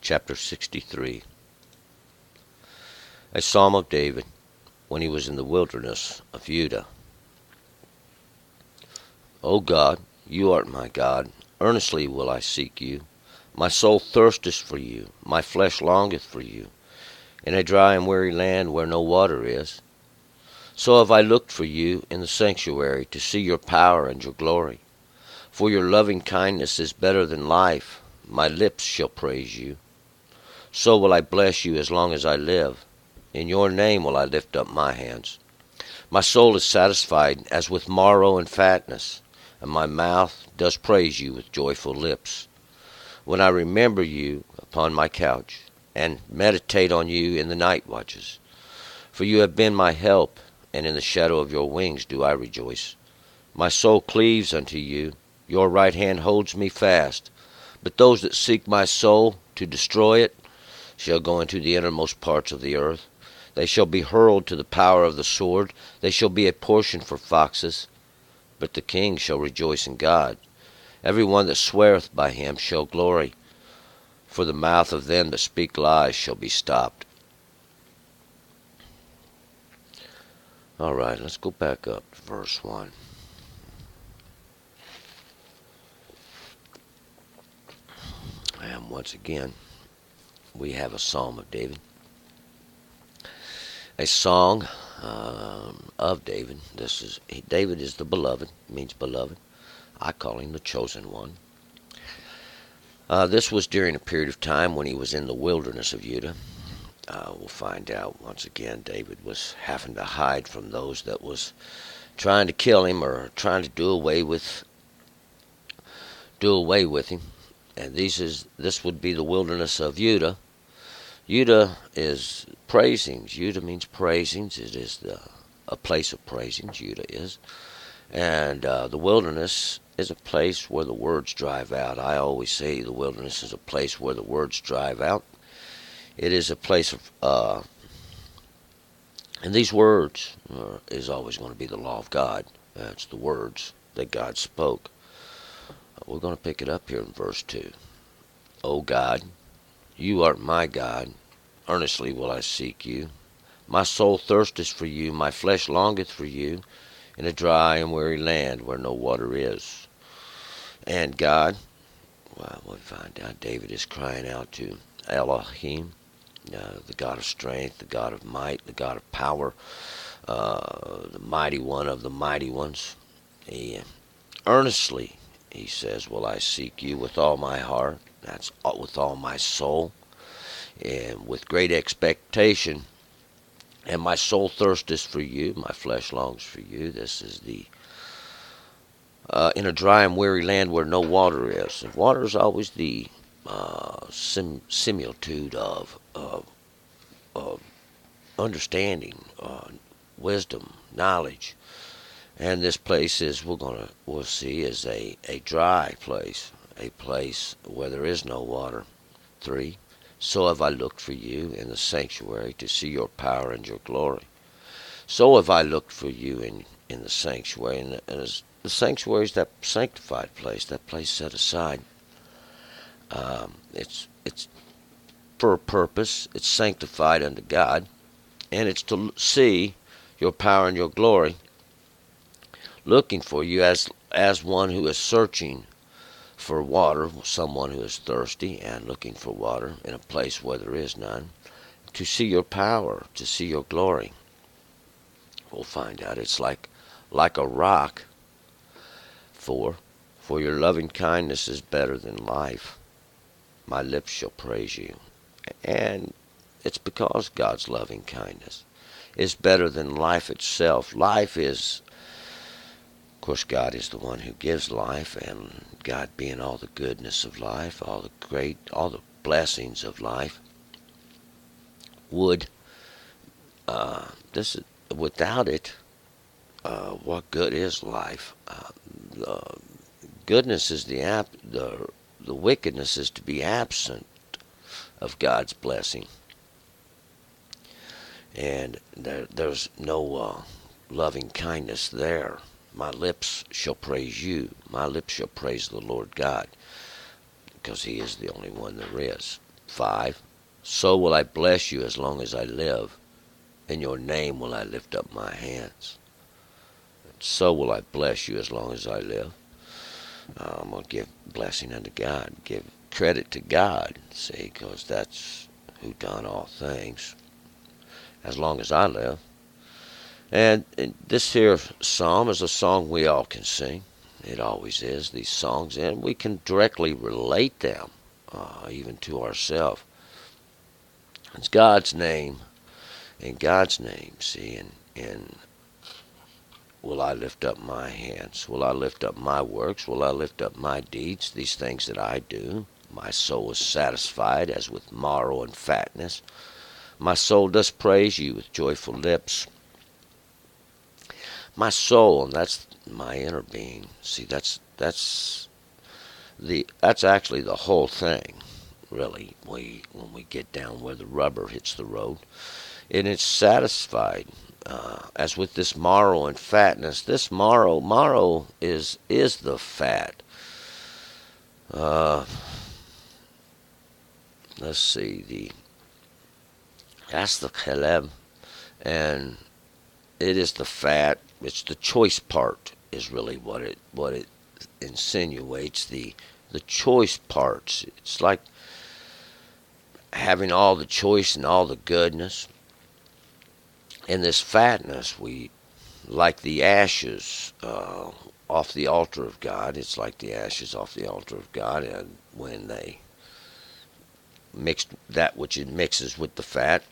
Chapter 63. A Psalm of David when he was in the wilderness of Judah. O God, you art my God. Earnestly will I seek you. My soul thirsteth for you. My flesh longeth for you, in a dry and weary land where no water is. So have I looked for you in the sanctuary, to see your power and your glory. For your loving kindness is better than life. My lips shall praise you. So will I bless you as long as I live. In your name will I lift up my hands. My soul is satisfied as with marrow and fatness, and my mouth does praise you with joyful lips. When I remember you upon my couch, and meditate on you in the night watches. For you have been my help, and in the shadow of your wings do I rejoice. My soul cleaves unto you. Your right hand holds me fast. But those that seek my soul to destroy it shall go into the innermost parts of the earth. They shall be hurled to the power of the sword. They shall be a portion for foxes. But the king shall rejoice in God. Every one that sweareth by him shall glory. For the mouth of them that speak lies shall be stopped. All right, let's go back up to verse 1. And once again, we have a Psalm of David. A song of David. David is the beloved, means beloved. I call him the chosen one. This was during a period of time when he was in the wilderness of Judah. We'll find out once again David was having to hide from those that was trying to kill him or trying to do away with him. And this would be the wilderness of Judah. Judah is praisings. Judah means praisings. It is a place of praisings. Judah is. And the wilderness is a place where the words drive out. I always say the wilderness is a place where the words drive out. It is a place of, and these words is always going to be the law of God. It's the words that God spoke. We're going to pick it up here in verse 2. O God, you art my God. Earnestly will I seek you. My soul thirsteth for you. My flesh longeth for you, in a dry and weary land where no water is. And God, well, we find out David is crying out to Elohim, the God of strength, the God of might, the God of power, the mighty one of the mighty ones. Earnestly, he says, will I seek you with all my heart. That's with all my soul, and with great expectation. And my soul thirsteth for you, my flesh longs for you. This is the in a dry and weary land where no water is. And water is always the similitude of understanding, wisdom, knowledge. And this place is we'll see is a dry place, a place where there is no water. 3. So have I looked for you in the sanctuary, to see your power and your glory. So have I looked for you in the sanctuary. And the sanctuary is that sanctified place, that place set aside. It's for a purpose. It's sanctified unto God. And it's to see your power and your glory, looking for you as one who is searching for water, someone who is thirsty and looking for water in a place where there is none, to see your power, to see your glory. We'll find out it's like a rock. 4. For your loving kindness is better than life. My lips shall praise you. And it's because God's loving kindness is better than life itself. Life is, of course, God is the one who gives life, and God being all the goodness of life, all the blessings of life, would without it, what good is life? Goodness is the wickedness is to be absent of God's blessing, and there's no loving kindness there. My lips shall praise you. My lips shall praise the Lord God, because he is the only one there is. 5. So will I bless you as long as I live. In your name will I lift up my hands. So will I bless you as long as I live. I'm going to give blessing unto God. Give credit to God, see, because that's who done all things. As long as I live. And this here psalm is a song we all can sing. It always is, these songs. And we can directly relate them, even to ourselves. It's God's name. In God's name, see, and will I lift up my hands? Will I lift up my works? Will I lift up my deeds? These things that I do. My soul is satisfied as with marrow and fatness. My soul does praise you with joyful lips. My soul, and that's my inner being. See, that's actually the whole thing, really. When we get down where the rubber hits the road, and it's satisfied. As with this marrow and fatness, this marrow is the fat. Let's see, that's the chelem, and it is the fat. It's the choice part is really what it insinuates. The choice parts. It's like having all the choice and all the goodness. And this fatness, we like the ashes off the altar of God. It's like the ashes off the altar of God, and when they mixed that which it mixes with the fat.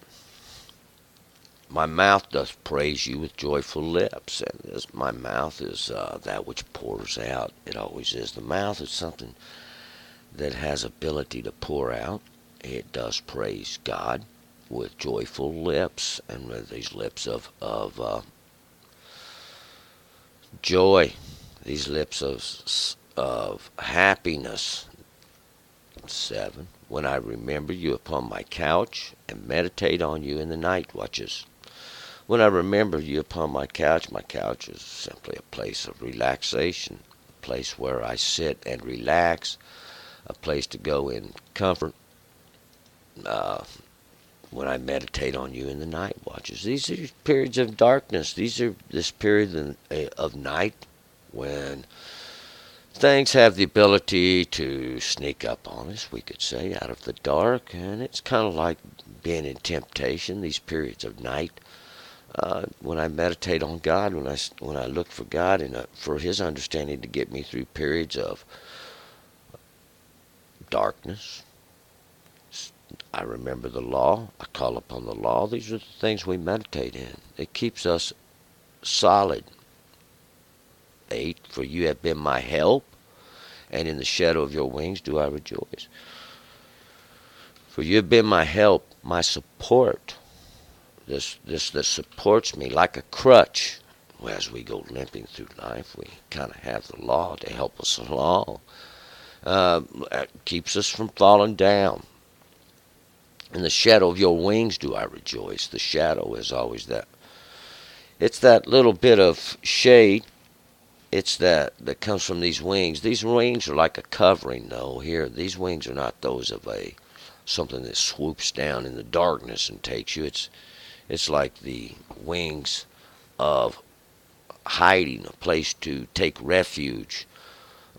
My mouth doth praise you with joyful lips, and my mouth is that which pours out. It always is. The mouth is something that has ability to pour out. It does praise God with joyful lips, and with these lips of joy, these lips of happiness. 7. When I remember you upon my couch and meditate on you in the night watches. When I remember you upon my couch is simply a place of relaxation, a place where I sit and relax, a place to go in comfort. When I meditate on you in the night watches. These are periods of darkness. These are this period of night when things have the ability to sneak up on us, we could say, out of the dark. And it's kind of like being in temptation, these periods of night. When I meditate on God, when I look for God and for His understanding to get me through periods of darkness, I remember the law. I call upon the law. These are the things we meditate in. It keeps us solid. 8. For you have been my help, and in the shadow of your wings do I rejoice. For you have been my help, my support. This that supports me like a crutch. As we go limping through life, we kind of have the law to help us along. It keeps us from falling down. In the shadow of your wings do I rejoice. The shadow is always that. It's that little bit of shade. It's that comes from these wings. These wings are like a covering, though. Here, these wings are not those of something that swoops down in the darkness and takes you. It's like the wings of hiding, a place to take refuge,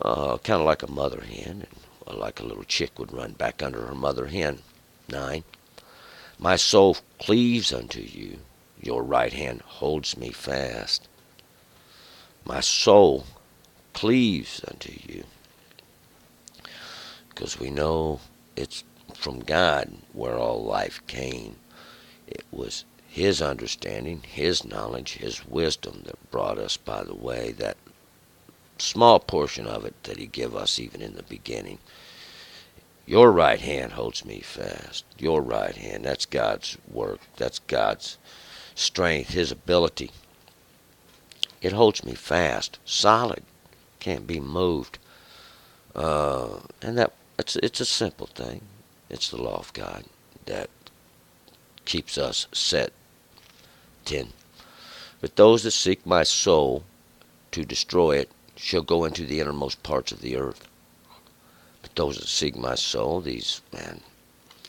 kind of like a mother hen, like a little chick would run back under her mother hen. 9. My soul cleaves unto you. Your right hand holds me fast. My soul cleaves unto you. Because we know it's from God where all life came. It was His understanding, His knowledge, His wisdom that brought us by the way, that small portion of it that He gave us even in the beginning. Your right hand holds me fast. Your right hand, that's God's work. That's God's strength, His ability. It holds me fast, solid, can't be moved. And it's a simple thing. It's the law of God that keeps us set. 10. But those that seek my soul to destroy it shall go into the innermost parts of the earth. But those that seek my soul, these,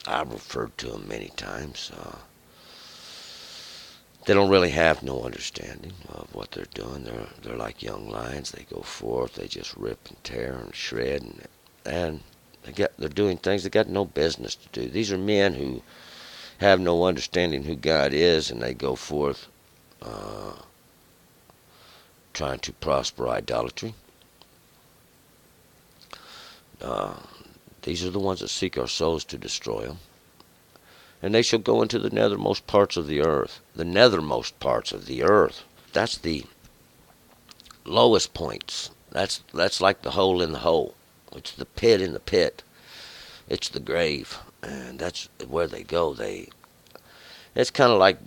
I've referred to them many times. They don't really have no understanding of what they're doing. They're like young lions. They go forth. They just rip and tear and shred, and they're doing things they got no business to do. These are men who have no understanding who God is, and they go forth trying to prosper idolatry. Uh, these are the ones that seek our souls to destroy them. And they shall go into the nethermost parts of the earth. The nethermost parts of the earth. That's the lowest points. That's like the hole in the hole. It's the pit in the pit. It's the grave, and that's where they go. It's kind of like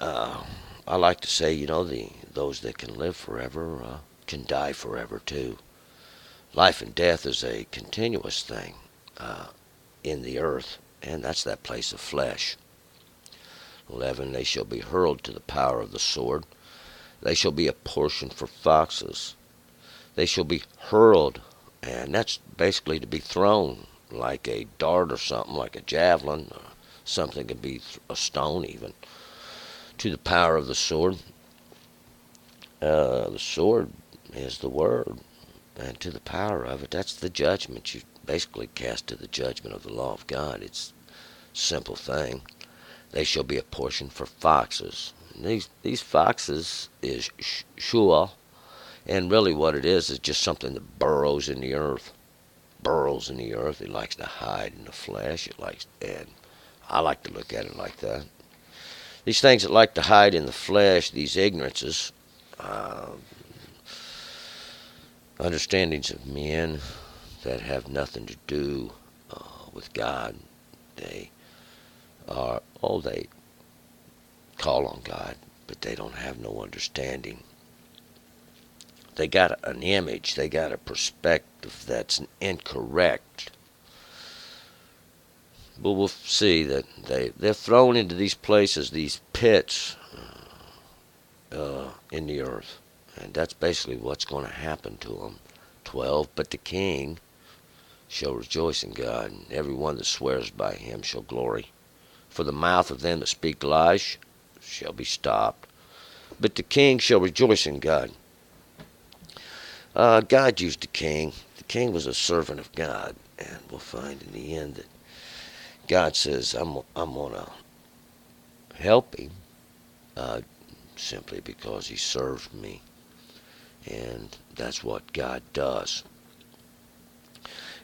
I like to say, those that can live forever can die forever too. Life and death is a continuous thing in the earth, and that's that place of flesh. 11, they shall be hurled to the power of the sword. They shall be a portion for foxes. They shall be hurled, and that's basically to be thrown like a dart or something, like a javelin, or something could be a stone even, to the power of the sword. The sword is the word, and to the power of it, that's the judgment. You basically cast to the judgment of the law of God. It's a simple thing. They shall be a portion for foxes. These foxes is Sheol, and really what it is just something that burrows in the earth. Burrows in the earth. It likes to hide in the flesh. And I like to look at it like that. These things that like to hide in the flesh, these ignorances, understandings of men that have nothing to do with God, they call on God, but they don't have no understanding. They got an image, they got a perspective that's incorrect. But we'll see that they're thrown into these places, these pits in the earth. And that's basically what's going to happen to them. 12, but the king shall rejoice in God, and every one that swears by him shall glory. For the mouth of them that speak lies shall be stopped. But the king shall rejoice in God. God used the king. The king was a servant of God, and we'll find in the end that God says, I'm going to help him simply because he served me. And that's what God does.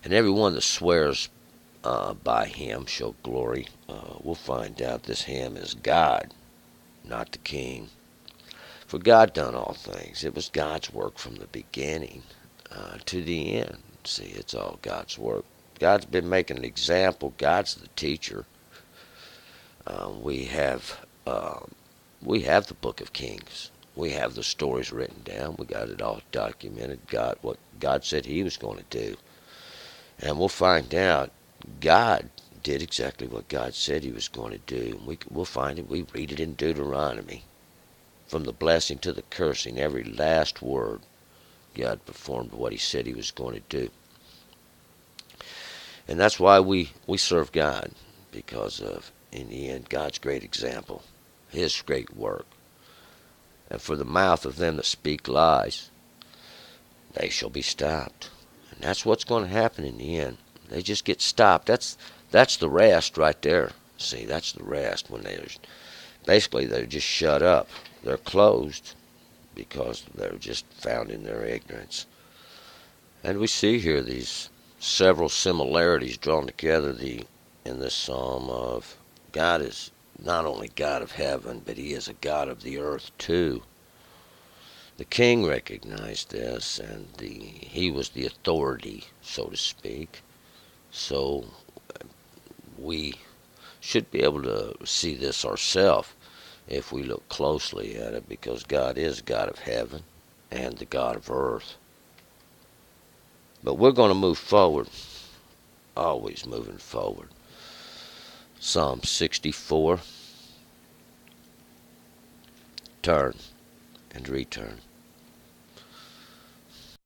And everyone that swears by him shall glory. We'll find out this him is God, not the king. For God done all things. It was God's work from the beginning to the end. See, it's all God's work. God's been making an example. God's the teacher. We have the Book of Kings. We have the stories written down. We got it all documented. What God said He was going to do, and we'll find out God did exactly what God said He was going to do. We'll find it. We read it in Deuteronomy. From the blessing to the cursing, every last word, God performed what He said He was going to do. And that's why we serve God, because of, in the end, God's great example, His great work. And for the mouth of them that speak lies, they shall be stopped. And that's what's going to happen in the end. They just get stopped. That's the rest right there. See, that's the rest when they're just shut up. They're closed because they're just found in their ignorance. And we see here these several similarities drawn together in this psalm of God is not only God of heaven, but He is a God of the earth too. The king recognized this, and he was the authority, so to speak. So we should be able to see this ourselves if we look closely at it, because God is God of heaven and the God of earth. But we're going to move forward, always moving forward. Psalm 64, turn and return.